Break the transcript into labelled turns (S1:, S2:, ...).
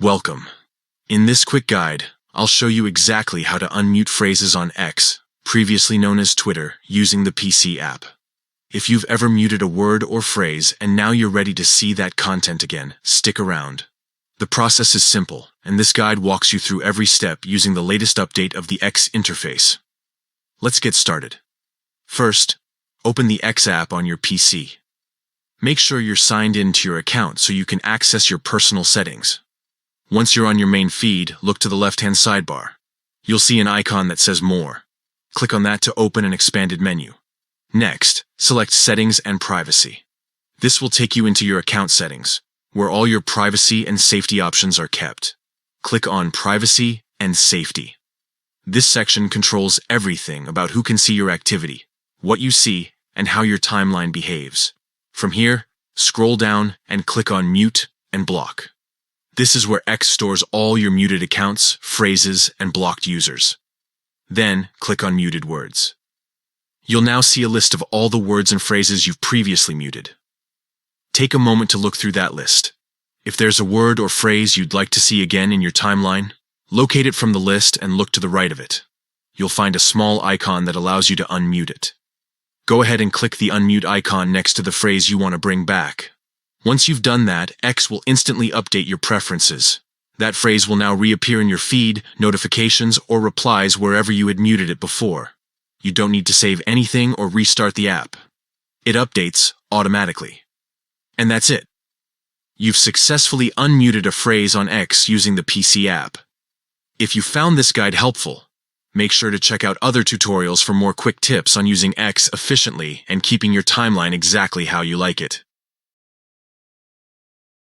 S1: Welcome. In this quick guide, I'll show you exactly how to unmute phrases on X, previously known as Twitter, using the PC app. If you've ever muted a word or phrase and now you're ready to see that content again, stick around. The process is simple, and this guide walks you through every step using the latest update of the X interface. Let's get started. First, open the X app on your PC. Make sure you're signed in to your account so you can access your personal settings. Once you're on your main feed, look to the left-hand sidebar. You'll see an icon that says More. Click on that to open an expanded menu. Next, select Settings and Privacy. This will take you into your account settings, where all your privacy and safety options are kept. Click on Privacy and Safety. This section controls everything about who can see your activity, what you see, and how your timeline behaves. From here, scroll down and click on Mute and Block. This is where X stores all your muted accounts, phrases, and blocked users. Then, click on Muted Words. You'll now see a list of all the words and phrases you've previously muted. Take a moment to look through that list. If there's a word or phrase you'd like to see again in your timeline, locate it from the list and look to the right of it. You'll find a small icon that allows you to unmute it. Go ahead and click the unmute icon next to the phrase you want to bring back. Once you've done that, X will instantly update your preferences. That phrase will now reappear in your feed, notifications, or replies wherever you had muted it before. You don't need to save anything or restart the app. It updates automatically. And that's it. You've successfully unmuted a phrase on X using the PC app. If you found this guide helpful, make sure to check out other tutorials for more quick tips on using X efficiently and keeping your timeline exactly how you like it.